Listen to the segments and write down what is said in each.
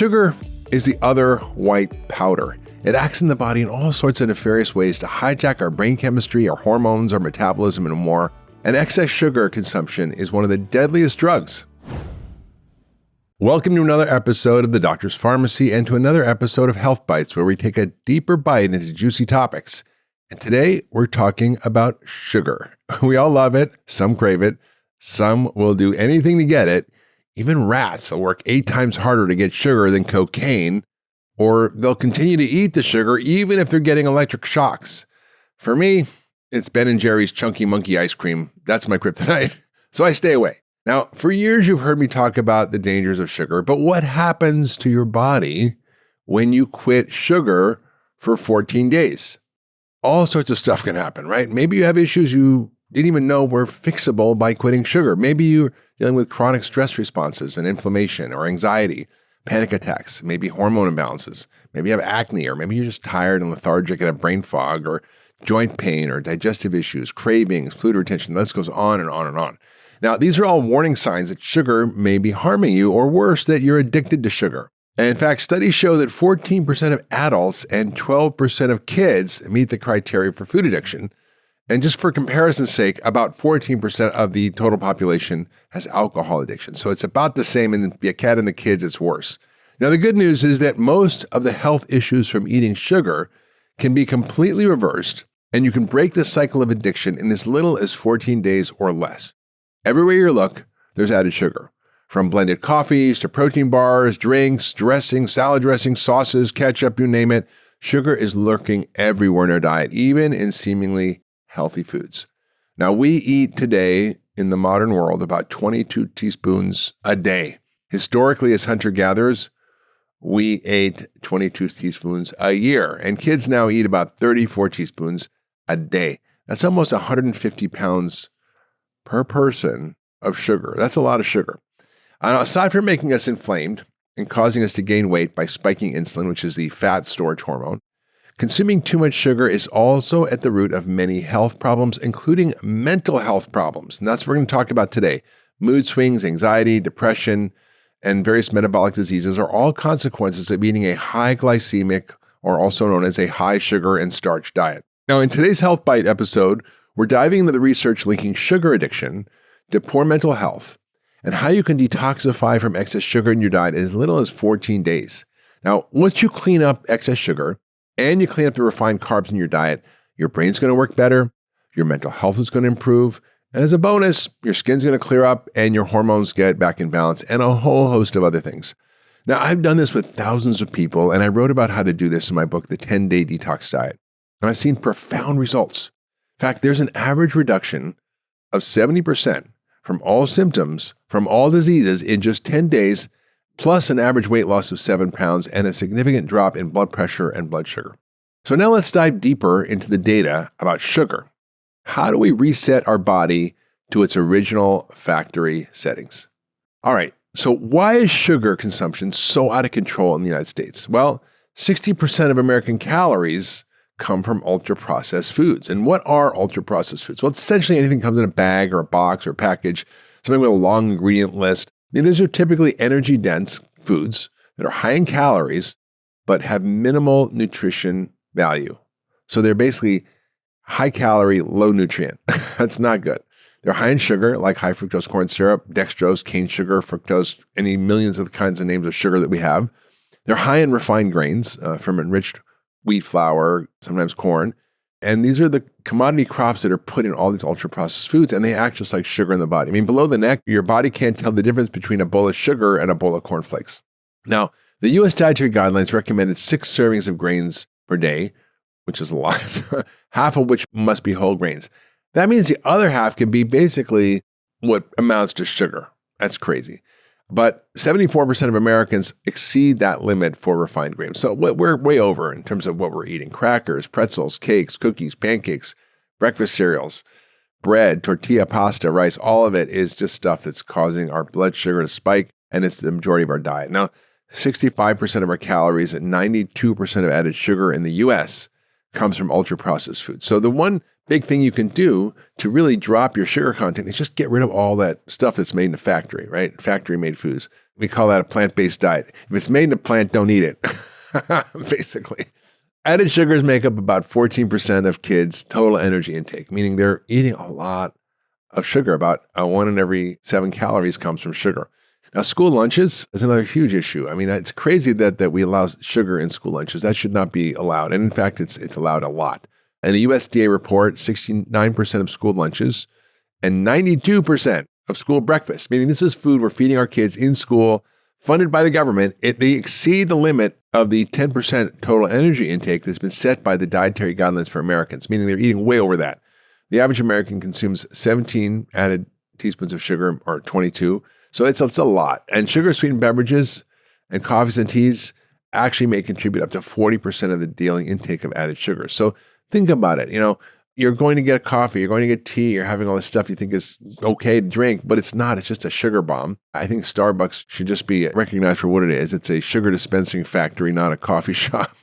sugar is the other white powder. It acts in the body in all sorts of nefarious ways to hijack our brain chemistry, our hormones, our metabolism, and more. And excess sugar consumption is one of the deadliest drugs. Welcome to another episode of The Doctor's Pharmacy and to another episode of Health Bites, where we take a deeper bite into juicy topics. And today we're talking about sugar. We all love it. Some crave it. Some will do anything to get it. Even rats will work 8 times harder to get sugar than cocaine, or they'll continue to eat the sugar even if they're getting electric shocks. For me, it's Ben & Jerry's Chunky Monkey ice cream. That's my kryptonite. So I stay away. Now, for years, you've heard me talk about the dangers of sugar, but what happens to your body when you quit sugar for 14 days? All sorts of stuff can happen, right? Maybe you have issues you didn't even know were fixable by quitting sugar. Maybe you're dealing with chronic stress responses and inflammation or anxiety, panic attacks, maybe hormone imbalances. Maybe you have acne, or maybe you're just tired and lethargic and have brain fog, or joint pain, or digestive issues, cravings, fluid retention. The list goes on and on and on. Now, these are all warning signs that sugar may be harming you, or worse, that you're addicted to sugar. And in fact, studies show that 14% of adults and 12% of kids meet the criteria for food addiction. And just for comparison's sake, about 14% of the total population has alcohol addiction. So it's about the same, and the cat and the kids, it's worse. Now, the good news is that most of the health issues from eating sugar can be completely reversed, and you can break the cycle of addiction in as little as 14 days or less. Everywhere you look, there's added sugar. From blended coffees to protein bars, drinks, dressings, salad dressings, sauces, ketchup, you name it. Sugar is lurking everywhere in our diet, even in seemingly healthy foods. Now, we eat today in the modern world about 22 teaspoons a day. Historically, as hunter-gatherers, we ate 22 teaspoons a year, and kids now eat about 34 teaspoons a day. That's almost 150 pounds per person of sugar. That's a lot of sugar. Aside from making us inflamed and causing us to gain weight by spiking insulin, which is the fat storage hormone, consuming too much sugar is also at the root of many health problems, including mental health problems. And that's what we're going to talk about today. Mood swings, anxiety, depression, and various metabolic diseases are all consequences of eating a high glycemic, or also known as a high sugar and starch diet. Now, in today's Health Bite episode, we're diving into the research linking sugar addiction to poor mental health and how you can detoxify from excess sugar in your diet in as little as 14 days. Now, once you clean up excess sugar and you clean up the refined carbs in your diet, your brain's going to work better, your mental health is going to improve, and as a bonus, your skin's going to clear up and your hormones get back in balance, and a whole host of other things. Now, I've done this with thousands of people, and I wrote about how to do this in my book, The 10-Day Detox Diet, and I've seen profound results. In fact, there's an average reduction of 70% from all symptoms, from all diseases in just 10 days, plus an average weight loss of 7 pounds and a significant drop in blood pressure and blood sugar. So now let's dive deeper into the data about sugar. How do we reset our body to its original factory settings? All right, so why is sugar consumption so out of control in the United States? Well, 60% of American calories come from ultra-processed foods. And what are ultra-processed foods? Well, it's essentially anything that comes in a bag or a box or a package, something with a long ingredient list. And these are typically energy-dense foods that are high in calories, but have minimal nutrition value. So they're basically high-calorie, low-nutrient. That's not good. They're high in sugar, like high fructose corn syrup, dextrose, cane sugar, fructose, any millions of kinds of names of sugar that we have. They're high in refined grains from enriched wheat flour, sometimes corn. And these are the commodity crops that are put in all these ultra-processed foods, and they act just like sugar in the body. I mean, below the neck, your body can't tell the difference between a bowl of sugar and a bowl of cornflakes. Now, the U.S. dietary guidelines recommended 6 servings of grains per day, which is a lot, half of which must be whole grains. That means the other half can be basically what amounts to sugar. That's crazy. But 74% of Americans exceed that limit for refined grains. So we're way over in terms of what we're eating. Crackers, pretzels, cakes, cookies, pancakes, breakfast cereals, bread, tortilla, pasta, rice, all of it is just stuff that's causing our blood sugar to spike, and it's the majority of our diet. Now, 65% of our calories and 92% of added sugar in the U.S. comes from ultra-processed foods. So the one big thing you can do to really drop your sugar content is just get rid of all that stuff that's made in a factory, right? Factory-made foods. We call that a plant-based diet. If it's made in a plant, don't eat it, basically. Added sugars make up about 14% of kids' total energy intake, meaning they're eating a lot of sugar. About 1 in every 7 calories comes from sugar. Now, school lunches is another huge issue. I mean, it's crazy that we allow sugar in school lunches. That should not be allowed. And in fact, it's allowed a lot. In a USDA report, 69% of school lunches and 92% of school breakfast, meaning this is food we're feeding our kids in school, funded by the government. They exceed the limit of the 10% total energy intake that's been set by the dietary guidelines for Americans, meaning they're eating way over that. The average American consumes 17 added teaspoons of sugar, or 22. So it's a lot. And sugar-sweetened beverages and coffees and teas actually may contribute up to 40% of the daily intake of added sugar. So think about it. You're going to get a coffee, you're going to get tea, you're having all this stuff you think is okay to drink, but it's not. It's just a sugar bomb. I think Starbucks should just be recognized for what it is. It's a sugar dispensing factory, not a coffee shop.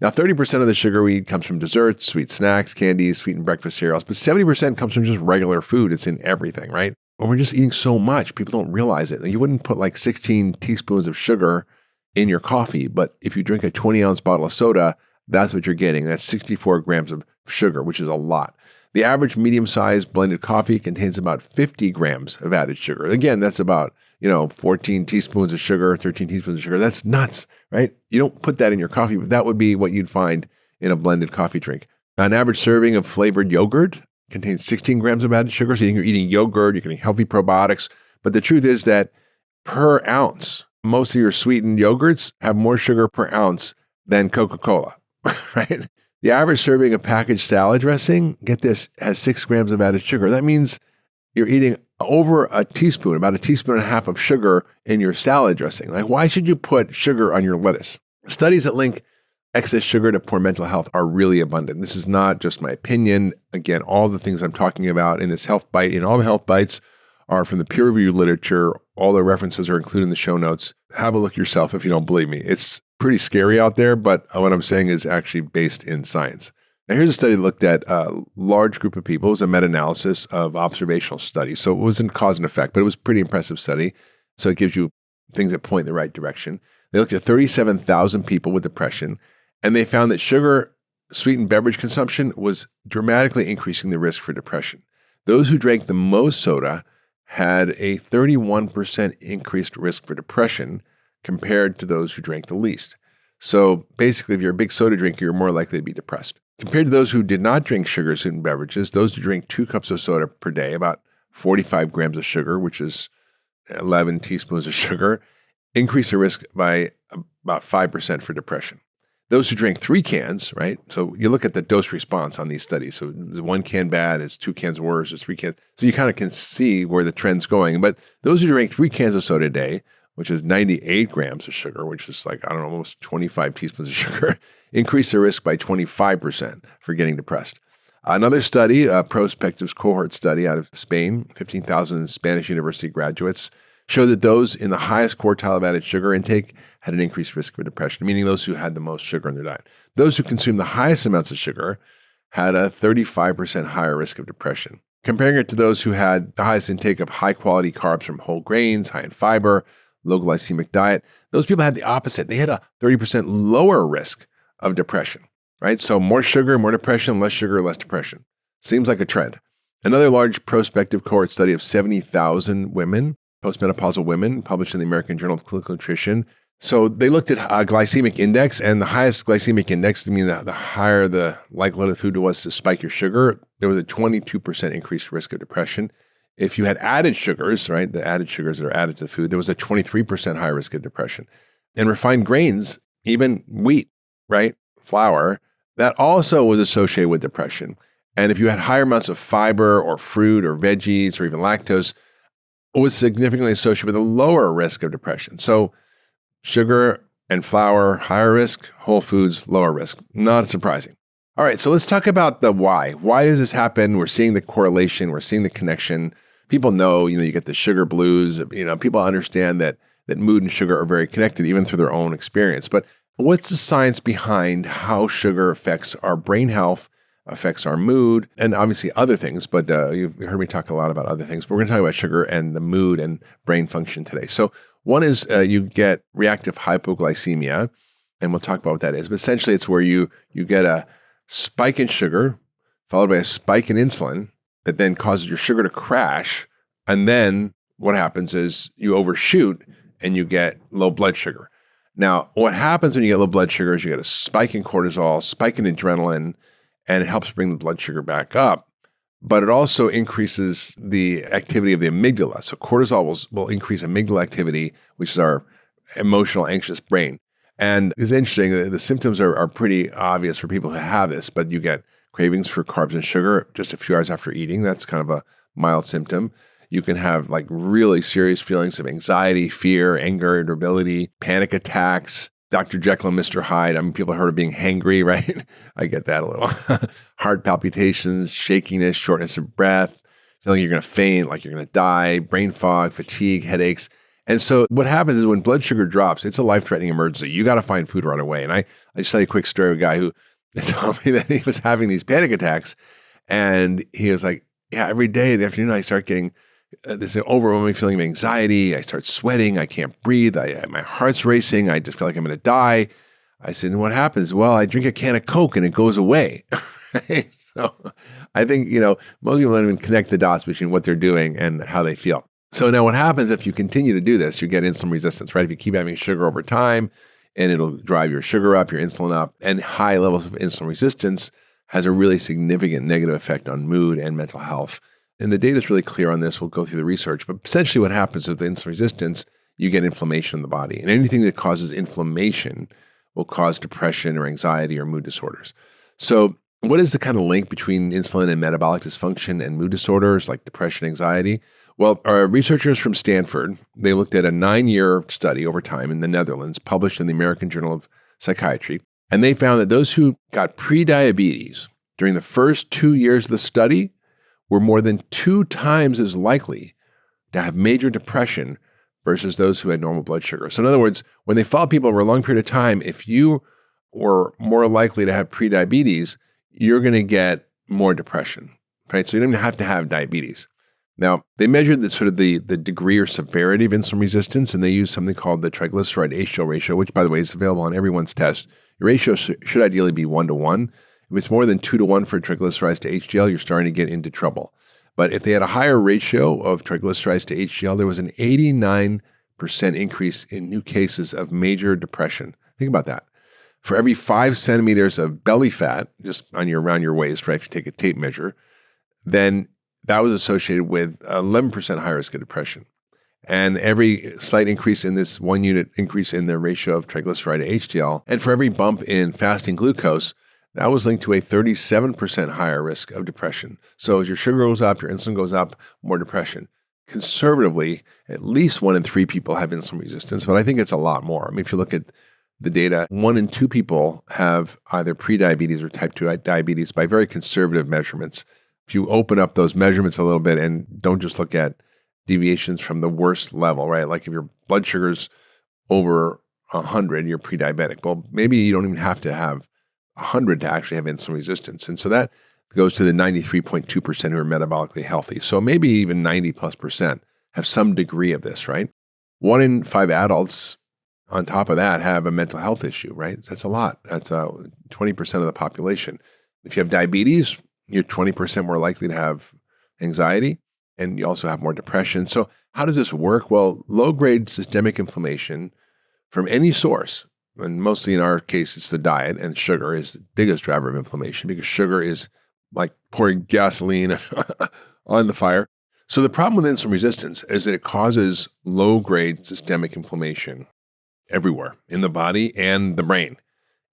Now, 30% of the sugar we eat comes from desserts, sweet snacks, candies, sweetened breakfast cereals, but 70% comes from just regular food. It's in everything, right? When we're just eating so much, people don't realize it. You wouldn't put like 16 teaspoons of sugar in your coffee, but if you drink a 20-ounce bottle of soda, that's what you're getting. That's 64 grams of sugar, which is a lot. The average medium-sized blended coffee contains about 50 grams of added sugar. Again, that's about 14 teaspoons of sugar, 13 teaspoons of sugar. That's nuts, right? You don't put that in your coffee, but that would be what you'd find in a blended coffee drink. An average serving of flavored yogurt contains 16 grams of added sugar. So you think you're eating yogurt, you're getting healthy probiotics. But the truth is that per ounce, most of your sweetened yogurts have more sugar per ounce than Coca-Cola, right? The average serving of packaged salad dressing, get this, has 6 grams of added sugar. That means you're eating over a teaspoon, about a teaspoon and a half of sugar in your salad dressing. Like, why should you put sugar on your lettuce? Studies that link excess sugar to poor mental health are really abundant. This is not just my opinion. Again, all the things I'm talking about in this health bite, in all the health bites, are from the peer-reviewed literature. All the references are included in the show notes. Have a look yourself if you don't believe me. It's pretty scary out there, but what I'm saying is actually based in science. Now, here's a study that looked at a large group of people. It was a meta-analysis of observational studies. So it wasn't cause and effect, but it was a pretty impressive study. So it gives you things that point in the right direction. They looked at 37,000 people with depression, and they found that sugar-sweetened beverage consumption was dramatically increasing the risk for depression. Those who drank the most soda had a 31% increased risk for depression compared to those who drank the least. So basically, if you're a big soda drinker, you're more likely to be depressed. Compared to those who did not drink sugar-sweetened beverages, those who drink 2 cups of soda per day, about 45 grams of sugar, which is 11 teaspoons of sugar, increase the risk by about 5% for depression. Those who drink 3 cans, right? So you look at the dose response on these studies. So the 1 can bad, is 2 cans worse, is 3 cans. So you kind of can see where the trend's going. But those who drink 3 cans of soda a day, which is 98 grams of sugar, which is like, almost 25 teaspoons of sugar, increase the risk by 25% for getting depressed. Another study, a prospective cohort study out of Spain, 15,000 Spanish university graduates, showed that those in the highest quartile of added sugar intake had an increased risk for depression, meaning those who had the most sugar in their diet. Those who consumed the highest amounts of sugar had a 35% higher risk of depression. Comparing it to those who had the highest intake of high-quality carbs from whole grains, high in fiber, low glycemic diet, those people had the opposite. They had a 30% lower risk of depression, right? So more sugar, more depression, less sugar, less depression. Seems like a trend. Another large prospective cohort study of 70,000 women, postmenopausal women, published in the American Journal of Clinical Nutrition. So they looked at glycemic index, and the highest glycemic index, I mean, the higher the likelihood of food was to spike your sugar, there was a 22% increased risk of depression. If you had added sugars, right, the added sugars that are added to the food, there was a 23% higher risk of depression. And refined grains, even wheat, right, flour, that also was associated with depression. And if you had higher amounts of fiber or fruit or veggies or even lactose, it was significantly associated with a lower risk of depression. So sugar and flour, higher risk, whole foods, lower risk. Not surprising. All right, so let's talk about the why. Why does this happen? We're seeing the correlation. We're seeing the connection. People know, you get the sugar blues. People understand that mood and sugar are very connected, even through their own experience. But what's the science behind how sugar affects our brain health, affects our mood, and obviously other things? But you've heard me talk a lot about other things. But we're going to talk about sugar and the mood and brain function today. So One is you get reactive hypoglycemia, and we'll talk about what that is. But essentially, it's where you get a spike in sugar followed by a spike in insulin that then causes your sugar to crash. And then what happens is you overshoot and you get low blood sugar. Now, what happens when you get low blood sugar is you get a spike in cortisol, spike in adrenaline, and it helps bring the blood sugar back up. But it also increases the activity of the amygdala. So cortisol will increase amygdala activity, which is our emotional, anxious brain. And it's interesting, the symptoms are pretty obvious for people who have this, but you get cravings for carbs and sugar just a few hours after eating. That's kind of a mild symptom. You can have like really serious feelings of anxiety, fear, anger, irritability, panic attacks, Dr. Jekyll and Mr. Hyde. I mean, people have heard of being hangry, right? I get that a little. Heart palpitations, shakiness, shortness of breath, feeling you're going to faint, like you're going to die, brain fog, fatigue, headaches. And so what happens is when blood sugar drops, it's a life-threatening emergency. You got to find food right away. And I just tell you a quick story of a guy who told me that he was having these panic attacks. And he was like, yeah, every day in the afternoon, I start getting this overwhelming feeling of anxiety. I start sweating. I can't breathe. My heart's racing. I just feel like I'm going to die. I said, and what happens? Well, I drink a can of Coke and it goes away. Right? So I think, most people don't even connect the dots between what they're doing and how they feel. So now what happens if you continue to do this, you get insulin resistance, right? If you keep having sugar over time, and it'll drive your sugar up, your insulin up, and high levels of insulin resistance has a really significant negative effect on mood and mental health. And the data is really clear on this. We'll go through the research. But essentially what happens with the insulin resistance, you get inflammation in the body. And anything that causes inflammation will cause depression or anxiety or mood disorders. So what is the kind of link between insulin and metabolic dysfunction and mood disorders like depression, anxiety? Well, our researchers from Stanford, they looked at a 9-year study over time in the Netherlands, published in the American Journal of Psychiatry, and they found that those who got prediabetes during the first 2 years of the study were more than 2 times as likely to have major depression versus those who had normal blood sugar. So in other words, when they followed people over a long period of time, if you were more likely to have prediabetes, you're going to get more depression, right? So you don't even have to have diabetes. Now, they measured the degree or severity of insulin resistance, and they used something called the triglyceride HDL ratio, which, by the way, is available on everyone's test. Your ratio should ideally be 1-to-1. If it's more than 2-to-1 for triglycerides to HDL, you're starting to get into trouble. But if they had a higher ratio of triglycerides to HDL, there was an 89% increase in new cases of major depression. Think about that. For every 5 centimeters of belly fat, just around your waist, right, if you take a tape measure, then that was associated with 11% higher risk of depression. And every slight increase in this 1 unit increase in the ratio of triglyceride to HDL, and for every bump in fasting glucose, that was linked to a 37% higher risk of depression. So as your sugar goes up, your insulin goes up, more depression. Conservatively, at least 1 in 3 people have insulin resistance, but I think it's a lot more. I mean, if you look at the data, 1 in 2 people have either prediabetes or type 2 diabetes by very conservative measurements. If you open up those measurements a little bit and don't just look at deviations from the worst level, right? Like if your blood sugar's over 100, you're pre-diabetic. Well, maybe you don't even have to have 100 to actually have insulin resistance. And so that goes to the 93.2% who are metabolically healthy. So maybe even 90+% have some degree of this, right? 1 in 5 adults on top of that have a mental health issue, right? That's a lot. That's 20% of the population. If you have diabetes, you're 20% more likely to have anxiety, and you also have more depression. So how does this work? Well, low-grade systemic inflammation from any source, and mostly in our case, it's the diet, and sugar is the biggest driver of inflammation because sugar is like pouring gasoline on the fire. So the problem with insulin resistance is that it causes low-grade systemic inflammation everywhere in the body and the brain.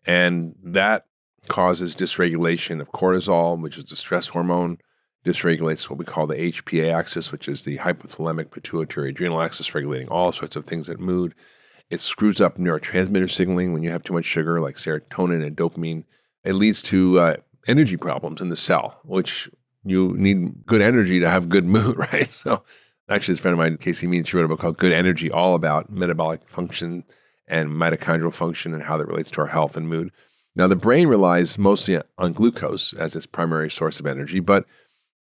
And that causes dysregulation of cortisol, which is the stress hormone, dysregulates what we call the HPA axis, which is the hypothalamic pituitary adrenal axis, regulating all sorts of things at mood. It screws up neurotransmitter signaling when you have too much sugar, like serotonin and dopamine. It leads to energy problems in the cell, which you need good energy to have good mood, right? So actually, this friend of mine, Casey Means, she wrote a book called Good Energy, all about metabolic function and mitochondrial function and how that relates to our health and mood. Now, the brain relies mostly on glucose as its primary source of energy, but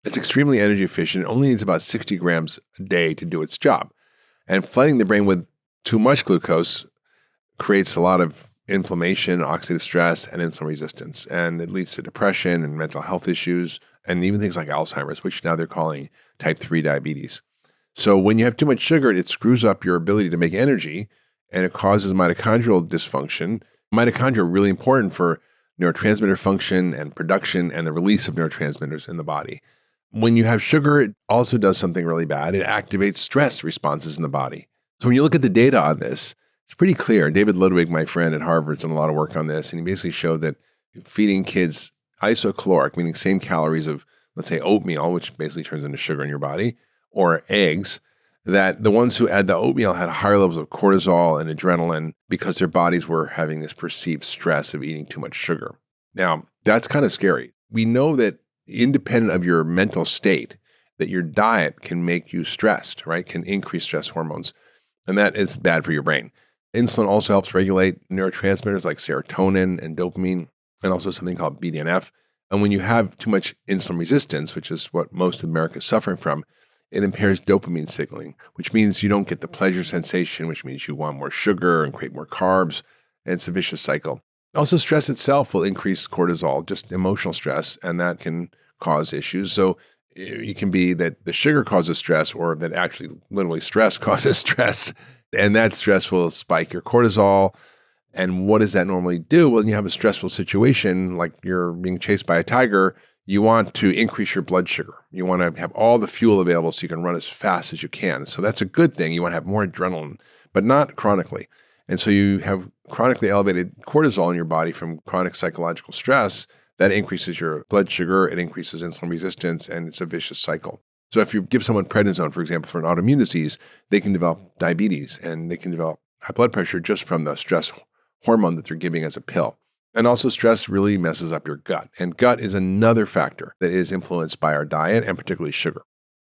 it's extremely energy efficient. It only needs about 60 grams a day to do its job. And flooding the brain with Too much glucose creates a lot of inflammation, oxidative stress, and insulin resistance. And it leads to depression and mental health issues, and even things like Alzheimer's, which now they're calling type 3 diabetes. So when you have too much sugar, it screws up your ability to make energy, and it causes mitochondrial dysfunction. Mitochondria are really important for neurotransmitter function and production and the release of neurotransmitters in the body. When you have sugar, it also does something really bad. It activates stress responses in the body. So when you look at the data on this, it's pretty clear. David Ludwig, my friend at Harvard, has done a lot of work on this, and he basically showed that feeding kids isocaloric, meaning same calories of, let's say, oatmeal, which basically turns into sugar in your body, or eggs, that the ones who had the oatmeal had higher levels of cortisol and adrenaline because their bodies were having this perceived stress of eating too much sugar. Now, that's kind of scary. We know that independent of your mental state, that your diet can make you stressed, right? Can increase stress hormones, and that is bad for your brain. Insulin also helps regulate neurotransmitters like serotonin and dopamine, and also something called BDNF. And when you have too much insulin resistance, which is what most of America is suffering from, it impairs dopamine signaling, which means you don't get the pleasure sensation, which means you want more sugar and create more carbs, and it's a vicious cycle. Also, stress itself will increase cortisol, just emotional stress, and that can cause issues. So it can be that the sugar causes stress, or that actually literally stress causes stress, and that stress will spike your cortisol. And what does that normally do? Well, when you have a stressful situation, like you're being chased by a tiger, you want to increase your blood sugar. You want to have all the fuel available so you can run as fast as you can. So that's a good thing. You want to have more adrenaline, but not chronically. And so you have chronically elevated cortisol in your body from chronic psychological stress. That increases your blood sugar, it increases insulin resistance, and it's a vicious cycle. So if you give someone prednisone, for example, for an autoimmune disease, they can develop diabetes and they can develop high blood pressure just from the stress hormone that they're giving as a pill. And also stress really messes up your gut. And gut is another factor that is influenced by our diet and particularly sugar.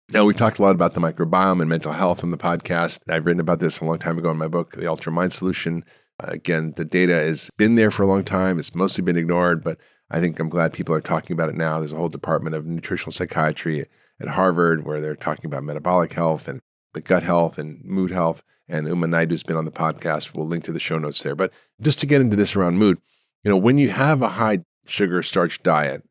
Now, we've talked a lot about the microbiome and mental health on the podcast. I've written about this a long time ago in my book, The Ultra Mind Solution. Again, the data has been there for a long time. It's mostly been ignored, but I think I'm glad people are talking about it now. There's a whole department of nutritional psychiatry at Harvard where they're talking about metabolic health and the gut health and mood health. And Uma Naidu's been on the podcast. We'll link to the show notes there. But just to get into this around mood, when you have a high sugar starch diet,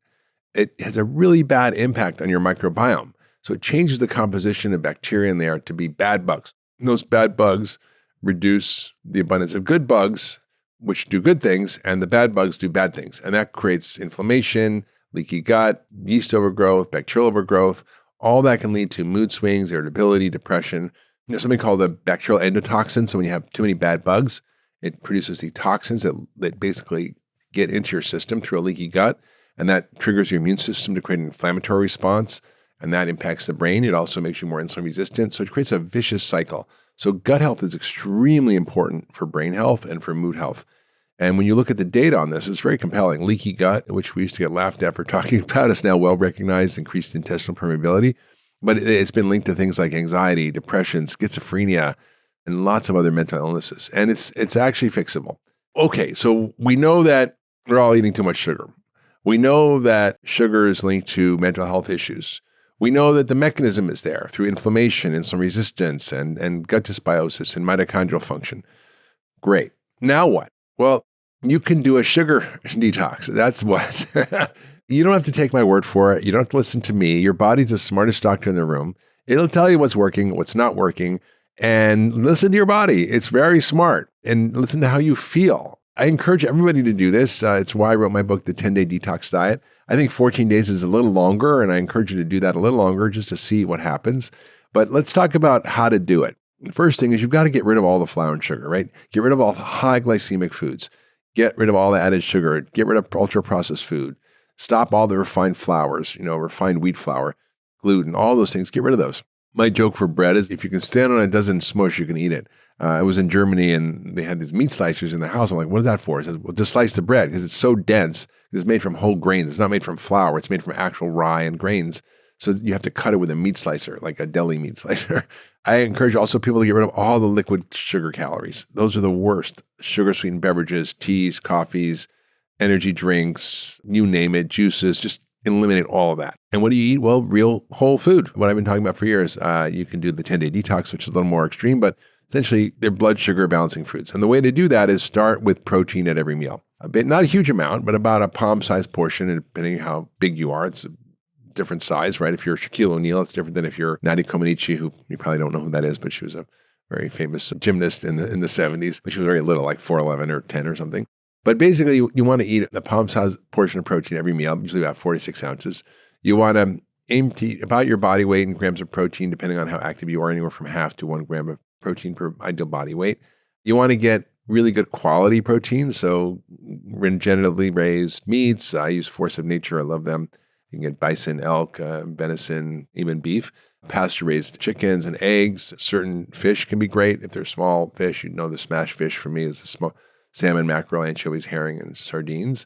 it has a really bad impact on your microbiome. So it changes the composition of bacteria in there to be bad bugs. And those bad bugs reduce the abundance of good bugs, which do good things, and the bad bugs do bad things. And that creates inflammation, leaky gut, yeast overgrowth, bacterial overgrowth. All that can lead to mood swings, irritability, depression. There's something called the bacterial endotoxin. So when you have too many bad bugs, it produces the toxins that basically get into your system through a leaky gut, and that triggers your immune system to create an inflammatory response, and that impacts the brain. It also makes you more insulin resistant, so it creates a vicious cycle. So gut health is extremely important for brain health and for mood health. And when you look at the data on this, it's very compelling. Leaky gut, which we used to get laughed at for talking about, is now well recognized, increased intestinal permeability, but it's been linked to things like anxiety, depression, schizophrenia, and lots of other mental illnesses. And it's actually fixable. Okay, so we know that we're all eating too much sugar. We know that sugar is linked to mental health issues. We know that the mechanism is there through inflammation, insulin resistance, and gut dysbiosis and mitochondrial function. Great. Now what? Well, you can do a sugar detox. That's what. You don't have to take my word for it. You don't have to listen to me. Your body's the smartest doctor in the room. It'll tell you what's working, what's not working, and listen to your body. It's very smart. And listen to how you feel. I encourage everybody to do this. It's why I wrote my book, The 10-Day Detox Diet. I think 14 days is a little longer, and I encourage you to do that a little longer just to see what happens. But let's talk about how to do it. The first thing is you've got to get rid of all the flour and sugar, right? Get rid of all the high glycemic foods. Get rid of all the added sugar. Get rid of ultra-processed food. Stop all the refined flours, refined wheat flour, gluten, all those things. Get rid of those. My joke for bread is if you can stand on it, it doesn't smush, you can eat it. I was in Germany and they had these meat slicers in the house. I'm like, what is that for? It says, well, just slice the bread because it's so dense. It's made from whole grains. It's not made from flour. It's made from actual rye and grains. So you have to cut it with a meat slicer, like a deli meat slicer. I encourage also people to get rid of all the liquid sugar calories. Those are the worst. Sugar-sweetened beverages, teas, coffees, energy drinks, you name it, juices, just eliminate all of that. And what do you eat? Well, real whole food. What I've been talking about for years. You can do the 10-day detox, which is a little more extreme, but Essentially, they're blood sugar balancing foods. And the way to do that is start with protein at every meal. A bit, not a huge amount, but about a palm-sized portion, and depending on how big you are, it's a different size, right? If you're Shaquille O'Neal, it's different than if you're Nadia Comaneci, who you probably don't know who that is, but she was a very famous gymnast in the 70s. But she was very little, like 4'11" or 10 or something. But basically, you want to eat a palm-sized portion of protein every meal, usually about 46 ounces. You want to aim to eat about your body weight in grams of protein, depending on how active you are, anywhere from half to 1 gram of protein per ideal body weight. You want to get really good quality protein, so regeneratively raised meats. I use Force of Nature. I love them. You can get bison, elk, venison, even beef. Pasture-raised chickens and eggs. Certain fish can be great. If they're small fish, the smash fish for me is the small salmon, mackerel, anchovies, herring, and sardines.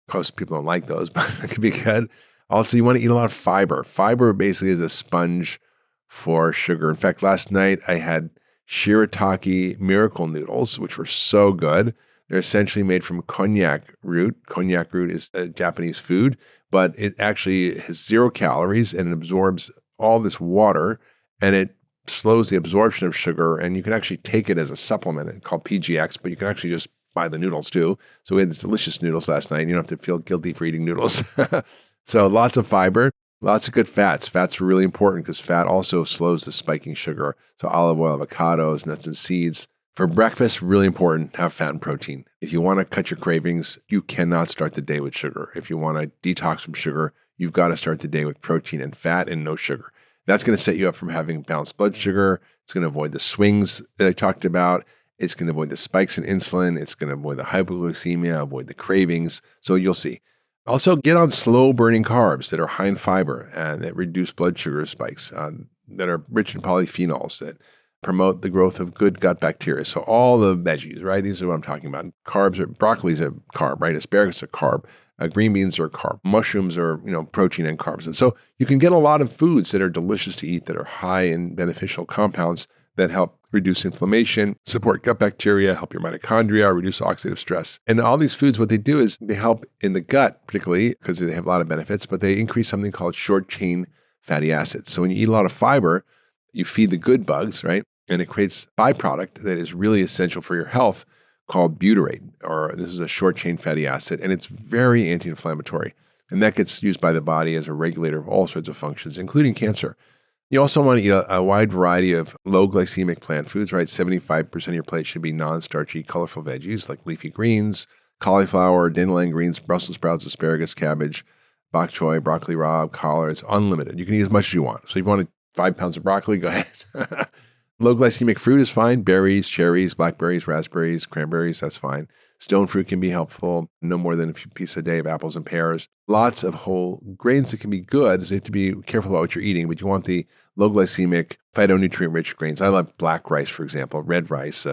Of course, people don't like those, but it could be good. Also, you want to eat a lot of fiber. Fiber basically is a sponge for sugar. In fact, last night I had shirataki miracle noodles, which were so good. They're essentially made from konjac root. Konjac root is a Japanese food, but it actually has 0 calories and it absorbs all this water, and it slows the absorption of sugar, and you can actually take it as a supplement. It's called PGX, but you can actually just buy the noodles too. So we had these delicious noodles last night. You don't have to feel guilty for eating noodles. So lots of fiber, lots of good fats. Fats are really important because fat also slows the spiking sugar. So olive oil, avocados, nuts and seeds. For breakfast, really important to have fat and protein. If you want to cut your cravings, you cannot start the day with sugar. If you want to detox from sugar, you've got to start the day with protein and fat and no sugar. That's going to set you up from having balanced blood sugar. It's going to avoid the swings that I talked about. It's going to avoid the spikes in insulin. It's going to avoid the hypoglycemia, avoid the cravings. So you'll see. Also, get on slow-burning carbs that are high in fiber and that reduce blood sugar spikes, that are rich in polyphenols, that promote the growth of good gut bacteria. So all the veggies, right? These are what I'm talking about. Broccoli is a carb, right? Asparagus is a carb. Green beans are a carb. Mushrooms are, protein and carbs. And so you can get a lot of foods that are delicious to eat that are high in beneficial compounds that help reduce inflammation, support gut bacteria, help your mitochondria, reduce oxidative stress. And all these foods, what they do is they help in the gut, particularly because they have a lot of benefits, but they increase something called short-chain fatty acids. So when you eat a lot of fiber, you feed the good bugs, right? And it creates a byproduct that is really essential for your health called butyrate, or this is a short-chain fatty acid, and it's very anti-inflammatory. And that gets used by the body as a regulator of all sorts of functions, including cancer. You also want to eat a wide variety of low glycemic plant foods, right? 75% of your plate should be non-starchy, colorful veggies like leafy greens, cauliflower, dandelion greens, Brussels sprouts, asparagus, cabbage, bok choy, broccoli rabe, collards, unlimited. You can eat as much as you want. So if you want 5 pounds of broccoli, go ahead. Low glycemic fruit is fine. Berries, cherries, blackberries, raspberries, cranberries, that's fine. Stone fruit can be helpful. No more than a few pieces a day of apples and pears. Lots of whole grains that can be good. So you have to be careful about what you're eating, but you want the low glycemic, phytonutrient-rich grains. I love black rice, for example, red rice,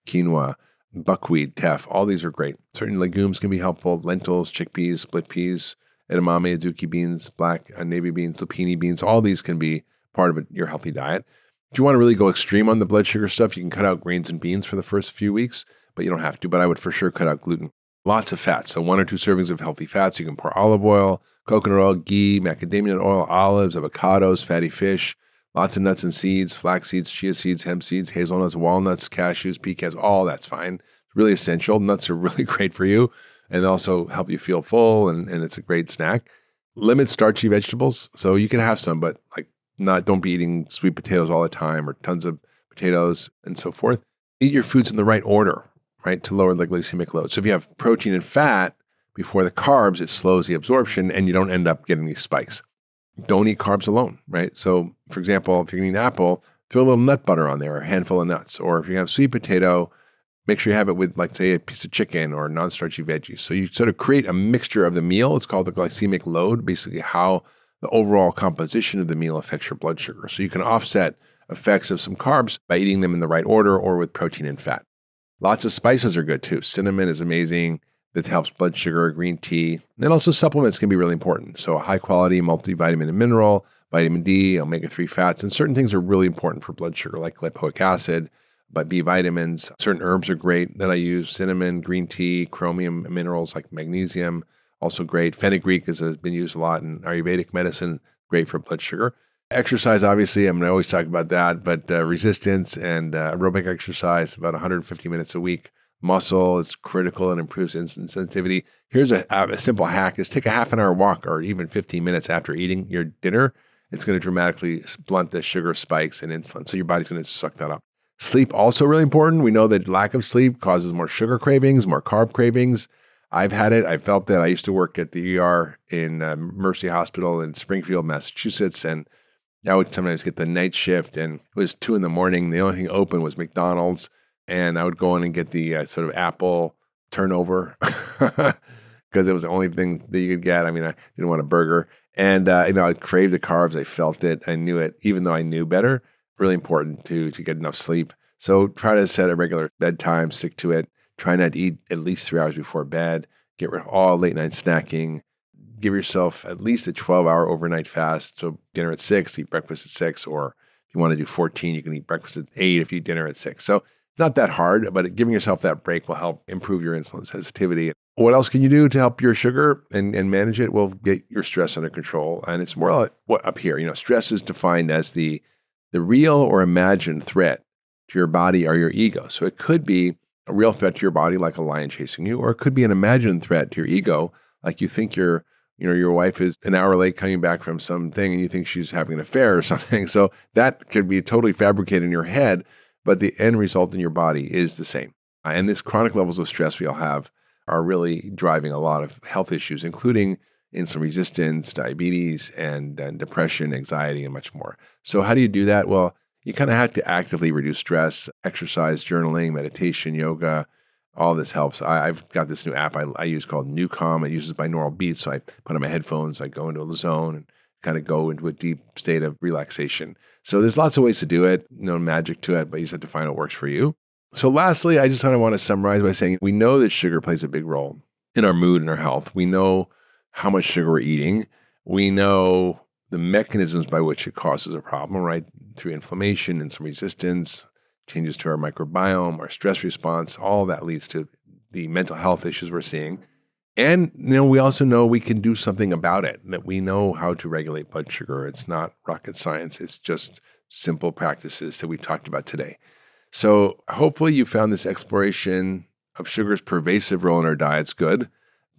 quinoa, buckwheat, teff. All these are great. Certain legumes can be helpful. Lentils, chickpeas, split peas, edamame, azuki beans, black navy beans, lupini beans. All these can be part of your healthy diet. If you want to really go extreme on the blood sugar stuff, you can cut out grains and beans for the first few weeks, but you don't have to. But I would for sure cut out gluten. Lots of fats. So 1 or 2 servings of healthy fats. You can pour olive oil, coconut oil, ghee, macadamia nut oil, olives, avocados, fatty fish, lots of nuts and seeds, flax seeds, chia seeds, hemp seeds, hazelnuts, walnuts, cashews, pecans, all that's fine. It's really essential. Nuts are really great for you and also help you feel full, and it's a great snack. Limit starchy vegetables. So you can have some, but don't be eating sweet potatoes all the time or tons of potatoes and so forth. Eat your foods in the right order, right, to lower the glycemic load. So if you have protein and fat before the carbs, it slows the absorption and you don't end up getting these spikes. Don't eat carbs alone, right? So for example, if you're eating an apple, throw a little nut butter on there, or a handful of nuts. Or if you have sweet potato, make sure you have it with, say, a piece of chicken or non-starchy veggies. So you sort of create a mixture of the meal. It's called the glycemic load, basically how the overall composition of the meal affects your blood sugar. So you can offset effects of some carbs by eating them in the right order or with protein and fat. Lots of spices are good too. Cinnamon is amazing. That helps blood sugar, green tea. And also supplements can be really important. So a high quality multivitamin and mineral, vitamin D, omega-3 fats, and certain things are really important for blood sugar like lipoic acid, but B vitamins. Certain herbs are great that I use. Cinnamon, green tea, chromium minerals like magnesium. Also great. Fenugreek has been used a lot in Ayurvedic medicine, great for blood sugar. Exercise, obviously, I'm going to always talk about that, but resistance and aerobic exercise, about 150 minutes a week. Muscle is critical and improves insulin sensitivity. Here's a simple hack is take a half an hour walk or even 15 minutes after eating your dinner. It's going to dramatically blunt the sugar spikes and insulin. So your body's going to suck that up. Sleep also really important. We know that lack of sleep causes more sugar cravings, more carb cravings. I've had it. I felt that. I used to work at the ER in Mercy Hospital in Springfield, Massachusetts, and I would sometimes get the night shift, and it was 2 a.m. The only thing open was McDonald's, and I would go in and get the sort of apple turnover because it was the only thing that you could get. I mean, I didn't want a burger, and I'd crave the carbs. I felt it. I knew it, even though I knew better. Really important to get enough sleep. So try to set a regular bedtime, stick to it. Try not to eat at least 3 hours before bed. Get rid of all late night snacking. Give yourself at least a 12-hour overnight fast. So dinner at 6, eat breakfast at 6, or if you want to do 14, you can eat breakfast at 8 if you eat dinner at 6. So it's not that hard, but giving yourself that break will help improve your insulin sensitivity. What else can you do to help your sugar and manage it? Well, get your stress under control. And it's more like what up here. Stress is defined as the real or imagined threat to your body or your ego. So it could be a real threat to your body, like a lion chasing you, or it could be an imagined threat to your ego, like you think your wife is an hour late coming back from something and you think she's having an affair or something. So that could be totally fabricated in your head, but the end result in your body is the same. And these chronic levels of stress we all have are really driving a lot of health issues, including insulin resistance, diabetes, and depression, anxiety, and much more. So how do you do that? Well, you kind of have to actively reduce stress, exercise, journaling, meditation, yoga. All this helps. I've got this new app I use called Newcom. It uses binaural beats. So I put on my headphones, I go into a zone and kind of go into a deep state of relaxation. So there's lots of ways to do it. No magic to it, but you just have to find what works for you. So lastly, I just kind of want to summarize by saying we know that sugar plays a big role in our mood and our health. We know how much sugar we're eating. We know the mechanisms by which it causes a problem, right? Through inflammation and some resistance, changes to our microbiome, our stress response, all that leads to the mental health issues we're seeing. And we also know we can do something about it, that we know how to regulate blood sugar. It's not rocket science. It's just simple practices that we talked about today. So hopefully you found this exploration of sugar's pervasive role in our diets good.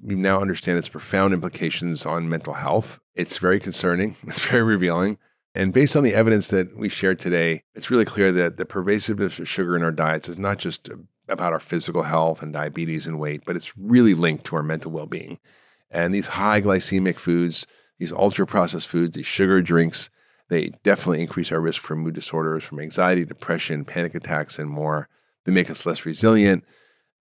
We now understand its profound implications on mental health. It's very concerning. It's very revealing. And based on the evidence that we shared today, it's really clear that the pervasiveness of sugar in our diets is not just about our physical health and diabetes and weight, but it's really linked to our mental well-being. And these high glycemic foods, these ultra-processed foods, these sugar drinks, they definitely increase our risk for mood disorders, from anxiety, depression, panic attacks, and more. They make us less resilient.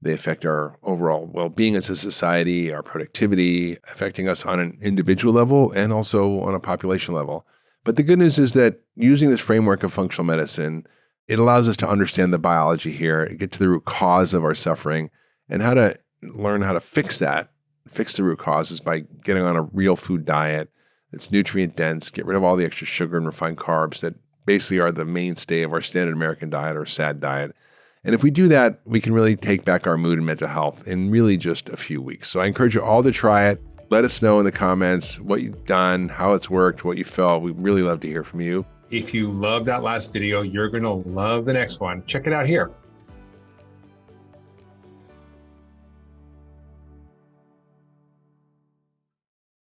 They affect our overall well-being as a society, our productivity, affecting us on an individual level and also on a population level. But the good news is that using this framework of functional medicine, it allows us to understand the biology here, get to the root cause of our suffering, and how to learn how to fix that, fix the root causes by getting on a real food diet that's nutrient dense, get rid of all the extra sugar and refined carbs that basically are the mainstay of our standard American diet or SAD diet. And if we do that, we can really take back our mood and mental health in really just a few weeks. So I encourage you all to try it. Let us know in the comments what you've done, how it's worked, what you felt. We'd really love to hear from you. If you love that last video, you're going to love the next one. Check it out here.